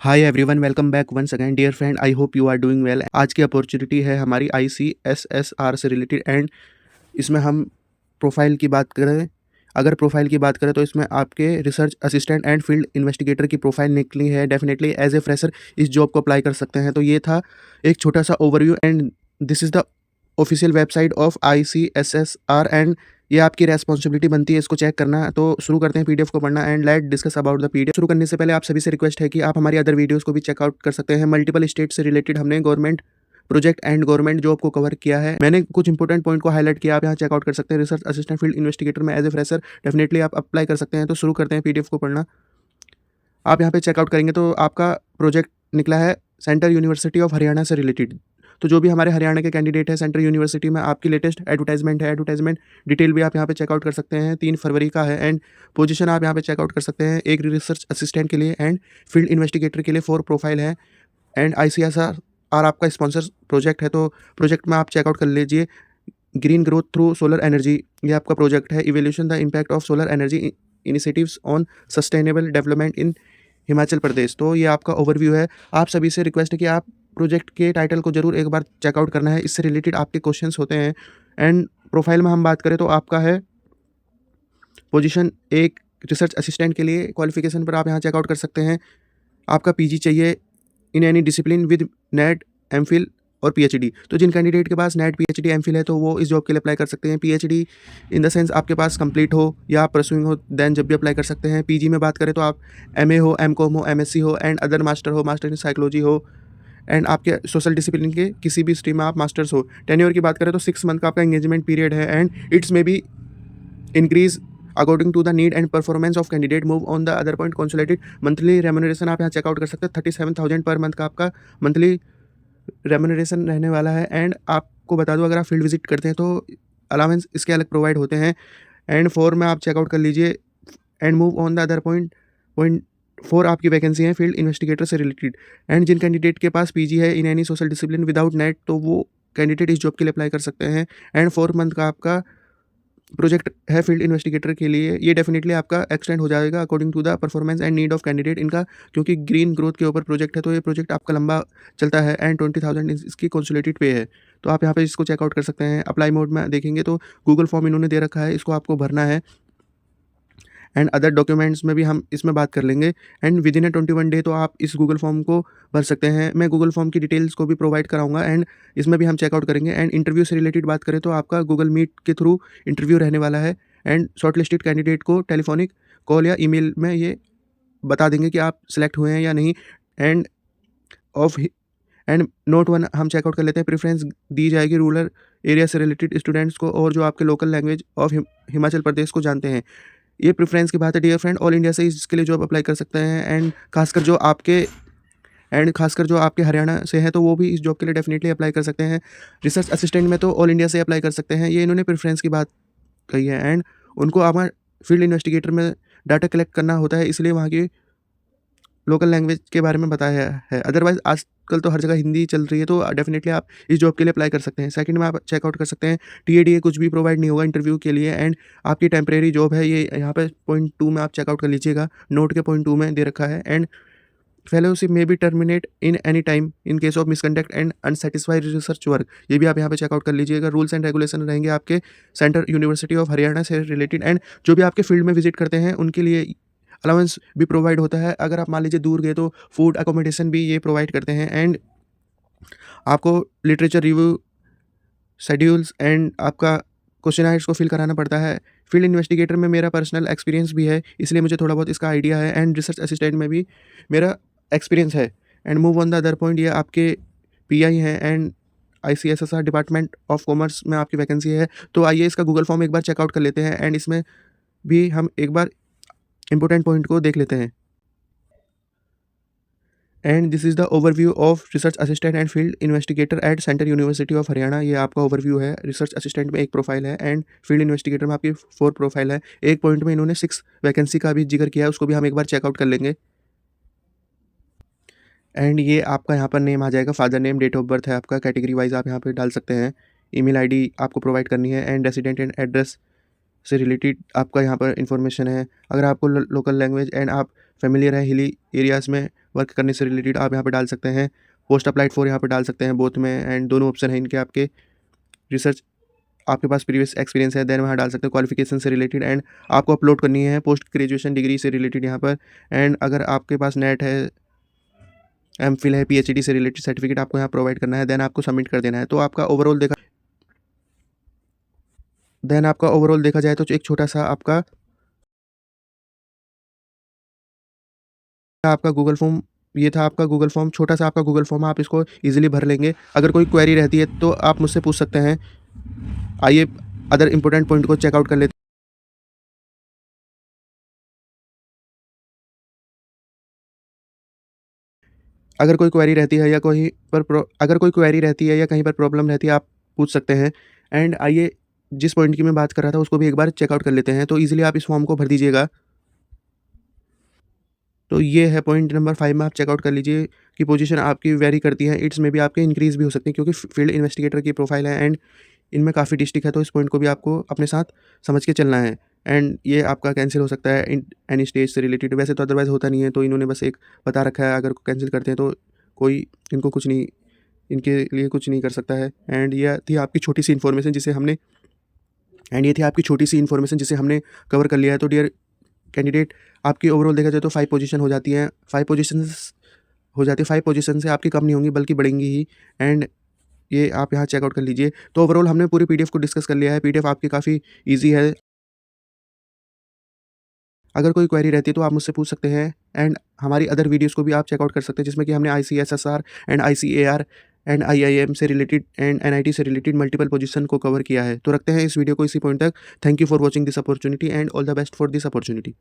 Hi everyone, welcome back once again dear friend. I hope you are doing well. आज की opportunity है हमारी ICSSR से related and इसमें हम प्रोफाइल की बात करें। अगर प्रोफाइल की बात करें तो इसमें आपके research assistant and field investigator की प्रोफाइल निकली है। डेफिनेटली एज ए फ्रेशर इस जॉब को अप्लाई कर सकते हैं। तो ये था एक छोटा सा overview and this is the official website of ICSSR and ये आपकी रेस्पॉन्सिबिलिटी बनती है इसको चेक करना। तो शुरू करते हैं पीडीएफ को पढ़ना and let discuss about the PDF. शुरू करने से पहले आप सभी से रिक्वेस्ट है कि आप हमारी अदर वीडियोस को भी चेकआउट कर सकते हैं। मल्टीपल स्टेट से रिलेटेड हमने government project and government job को कवर किया है। मैंने कुछ इंपॉर्टेंट पॉइंट को हाईलाइट किया, आप यहाँ चेकआउट कर सकते हैं। रिसर्च असिस्टेंट फील्ड इन्वेस्टिगेटर में एज ए फ्रेशर डेफिनेटली आप अप्लाई कर सकते हैं। तो शुरू करते हैं पीडीएफ को पढ़ना। आप यहाँ पे चेकआउट करेंगे तो आपका प्रोजेक्ट निकला है सेंट्रल यूनिवर्सिटी ऑफ हरियाणा से रिलेटेड। तो जो भी हमारे हरियाणा के कैंडिडेट है सेंट्रल यूनिवर्सिटी में, आपकी लेटेस्ट एडवर्टाइजमेंट है। एडवर्टाइजमेंट डिटेल भी आप यहाँ पे चेकआउट कर सकते हैं। 3 फरवरी का है एंड पोजीशन आप यहाँ पे चेकआउट कर सकते हैं। एक रिसर्च असिस्टेंट के लिए एंड फील्ड इन्वेस्टिगेटर के लिए 4 प्रोफाइल है एंड ICSR आपका स्पॉन्सर प्रोजेक्ट है। तो प्रोजेक्ट में आप चेकआउट कर लीजिए। Green growth through solar energy ये आपका प्रोजेक्ट है। Evaluation the impact of solar energy initiatives on sustainable development in Himachal Pradesh. तो ये आपका ओवरव्यू है। आप सभी से रिक्वेस्ट है कि आप प्रोजेक्ट के टाइटल को जरूर एक बार चेकआउट करना है, इससे रिलेटेड आपके क्वेश्चंस होते हैं। एंड प्रोफाइल में हम बात करें तो आपका है पोजीशन एक रिसर्च असिस्टेंट के लिए। क्वालिफिकेशन पर आप यहाँ चेकआउट कर सकते हैं। आपका PG चाहिए in any discipline with net, MPhil और PhD। तो जिन कैंडिडेट के पास नेट, PhD, MPhil है तो वो इस जॉब के लिए अप्लाई कर सकते हैं। PhD इन द सेंस आपके पास कंप्लीट हो या आप परसुइंग हो देन जब भी अप्लाई कर सकते हैं। PG में बात करें तो आप MA हो, MCom हो, MSc हो एंड अदर मास्टर हो, मास्टर इन साइकोलॉजी हो एंड आपके सोशल डिसिप्लिन के किसी भी स्ट्रीम में आप मास्टर्स हो। टेन्योर की बात करें तो 6 मंथ का आपका एंगेजमेंट पीरियड है and it's may be increase according to the need and performance of candidate. Move on the other point consolidated monthly remuneration आप यहाँ चेकआउट कर सकते हैं। 37,000 पर मंथ का आपका मंथली रेम्यूनरेशन रहने वाला है। एंड आपको बता दूं, अगर आप फील्ड विजिट करते हैं तो अलाउंस इसके अलग प्रोवाइड होते हैं। एंड 4 में आप चेकआउट कर लीजिए and move on the other point 4 आपकी वैकेंसी है फील्ड इन्वेस्टिगेटर से रिलेटेड। एंड जिन कैंडिडेट के पास PG है in any social discipline without net तो वो कैंडिडेट इस जॉब के लिए अप्लाई कर सकते हैं। एंड 4 मंथ का आपका प्रोजेक्ट है फील्ड इन्वेस्टिगेटर के लिए। ये डेफिनेटली आपका एक्सटेंड हो जाएगा according to the performance and need of candidate इनका, क्योंकि ग्रीन ग्रोथ के ऊपर प्रोजेक्ट है तो ये प्रोजेक्ट आपका लंबा चलता है। एंड 20,000 इसकी कंसोलिडेटेड पे है। तो आप यहाँ पे इसको चेकआउट कर सकते हैं। अप्लाई मोड में देखेंगे तो गूगल फॉर्म इन्होंने दे रखा है, इसको आपको भरना है। एंड अदर डॉक्यूमेंट्स में भी हम इसमें बात कर लेंगे। And with in A 21 day तो आप इस गूगल फॉर्म को भर सकते हैं। मैं गूगल फॉर्म की डिटेल्स को भी प्रोवाइड कराऊंगा एंड इसमें भी हम चेकआउट करेंगे। एंड इंटरव्यू से रिलेटेड बात करें तो आपका गूगल मीट के थ्रू इंटरव्यू रहने वाला है। एंड शॉर्टलिस्टेड कैंडिडेट को टेलीफोनिक कॉल या ईमेल में ये बता देंगे कि आप सिलेक्ट हुए हैं या नहीं। एंड ऑफ एंड नोट 1 हम चेकआउट कर लेते हैं। प्रेफरेंस दी जाएगी रूरल एरिया से रिलेटेड स्टूडेंट्स को और जो आपके local language of Himachal Pradesh को जानते हैं। ये प्रेफरेंस की बात है डियर फ्रेंड। ऑल इंडिया से इसके लिए जॉब अप्लाई कर सकते हैं। एंड खासकर जो आपके हरियाणा से हैं तो वो भी इस जॉब के लिए डेफिनेटली अप्लाई कर सकते हैं। रिसर्च असिस्टेंट में तो ऑल इंडिया से अप्लाई कर सकते हैं। ये इन्होंने प्रेफरेंस की बात कही है। एंड उनको हमारे फील्ड इन्वेस्टिगेटर में डाटा कलेक्ट करना होता है, इसलिए वहाँ की लोकल लैंग्वेज के बारे में बताया है। अदरवाइज आजकल तो हर जगह हिंदी चल रही है तो डेफिनेटली आप इस जॉब के लिए अप्लाई कर सकते हैं। सेकंड में आप चेकआउट कर सकते हैं TADA कुछ भी प्रोवाइड नहीं होगा इंटरव्यू के लिए। एंड आपकी टेम्परेरी जॉब है ये, यहाँ पे पॉइंट 2 में आप चेकआउट कर लीजिएगा। नोट के पॉइंट 2 में दे रखा है। एंड फेलोशिप में भी terminate in any time in case of misconduct and unsatisfied research work. ये भी आप यहाँ पे चेकआउट कर लीजिएगा। रूल्स एंड रेगुलेशन रहेंगे आपके सेंट्रल यूनिवर्सिटी ऑफ हरियाणा से रिलेटेड। एंड जो भी आपके फील्ड में विजिट करते हैं उनके लिए अलाउंस भी प्रोवाइड होता है। अगर आप मान लीजिए दूर गए तो फूड अकोमोडेशन भी ये प्रोवाइड करते हैं। एंड आपको लिटरेचर रिव्यू शेड्यूल्स एंड आपका क्वेश्चनायर्स को फिल कराना पड़ता है। फील्ड इन्वेस्टिगेटर में मेरा पर्सनल एक्सपीरियंस भी है, इसलिए मुझे थोड़ा बहुत इसका आइडिया है। एंड रिसर्च असिस्टेंट में भी मेरा एक्सपीरियंस है। And move on the other point, ये आपके PI हैं and ICSSR department of commerce में आपकी वैकेंसी है। तो आइए इसका गूगल फॉर्म एक बार चेकआउट कर लेते हैं एंड इसमें भी हम एक बार इंपॉर्टेंट पॉइंट को देख लेते हैं। And this is the overview of research assistant and field investigator at central university of Haryana. ये आपका ओवरव्यू है। रिसर्च असिस्टेंट में एक प्रोफाइल है एंड फील्ड इन्वेस्टिगेटर में आपकी 4 प्रोफाइल है। एक पॉइंट में इन्होंने 6 वैकेंसी का भी जिक्र किया है, उसको भी हम एक बार चेकआउट कर लेंगे। एंड ये आपका यहाँ पर नेम आ जाएगा, father name, date of birth है आपका, कैटेगरी वाइज आप यहाँ पे डाल सकते हैं। ईमेल आईडी आपको प्रोवाइड करनी है। एंड रेसिडेंट एंड एड्रेस से रिलेटेड आपका यहाँ पर इन्फॉर्मेशन है। अगर आपको लोकल लैंग्वेज एंड आप फेमिलियर है हिली एरियाज़ में वर्क करने से रिलेटेड आप यहाँ पे डाल सकते हैं। पोस्ट अप्लाइड फॉर यहाँ पे डाल सकते हैं बोथ में, एंड दोनों ऑप्शन है इनके आपके। रिसर्च आपके पास प्रीवियस एक्सपीरियंस है, देन वहाँ डाल सकते हैं क्वालिफिकेशन से रिलेटेड, एंड आपको अपलोड करनी है पोस्ट ग्रेजुएशन डिग्री से रिलेटेड यहाँ पर। एंड अगर आपके पास नेट है, एमफिल है, पीएचडी से रिलेटेड सर्टिफिकेट आपको यहाँ प्रोवाइड करना है, देन आपको सबमिट कर देना है। तो आपका ओवरऑल देखा जाए तो एक छोटा सा आपका गूगल फॉर्म, ये था आपका गूगल फॉर्म, छोटा सा आपका गूगल फॉर्म, आप इसको ईजिली भर लेंगे। अगर कोई क्वेरी रहती है तो आप मुझसे पूछ सकते हैं। आइए अदर इंपॉर्टेंट पॉइंट को चेकआउट कर लेते हैं। अगर कोई क्वेरी रहती है या कहीं पर प्रॉब्लम रहती है, आप पूछ सकते हैं। एंड आइए जिस पॉइंट की मैं बात कर रहा था उसको भी एक बार चेकआउट कर लेते हैं। तो ईजिली आप इस फॉर्म को भर दीजिएगा। तो ये है पॉइंट नंबर 5 में आप चेकआउट कर लीजिए कि पोजीशन आपकी वेरी करती है, इट्स में भी आपके इंक्रीज़ भी हो सकती है क्योंकि फील्ड इन्वेस्टिगेटर की प्रोफाइल है एंड इनमें काफ़ी डिस्ट्रिक्ट है। तो इस पॉइंट को भी आपको अपने साथ समझ के चलना है। एंड ये आपका कैंसिल हो सकता है इन एनी स्टेज से रिलेटेड, वैसे तो अदरवाइज़ होता नहीं है। तो इन्होंने बस एक बता रखा है, अगर कैंसिल करते हैं तो कोई इनको कुछ नहीं, इनके लिए कुछ नहीं कर सकता है। एंड ये थी आपकी छोटी सी इन्फॉर्मेशन जिसे हमने कवर कर लिया है। तो डियर कैंडिडेट, आपकी ओवरऑल देखा जाए तो 5 पोजीशन हो जाती हैं। 5 पोजीशन से आपकी कम नहीं होंगी बल्कि बढ़ेंगी ही। एंड ये आप यहाँ चेकआउट कर लीजिए। तो ओवरऑल हमने पूरी पीडीएफ को डिस्कस कर लिया है। पीडीएफ आपकी काफ़ी ईजी है। अगर कोई क्वेरी रहती है तो आप मुझसे पूछ सकते हैं। एंड हमारी अदर वीडियोज़ को भी आप चेकआउट कर सकते हैं, जिसमें कि हमने ICSSR and ICAR and IIM से रिलेटेड एंड NIT से रिलेटेड मल्टीपल पोजीशन को कवर किया है। तो रखते हैं इस वीडियो को इसी पॉइंट तक। Thank you for watching this opportunity and all the best for this opportunity.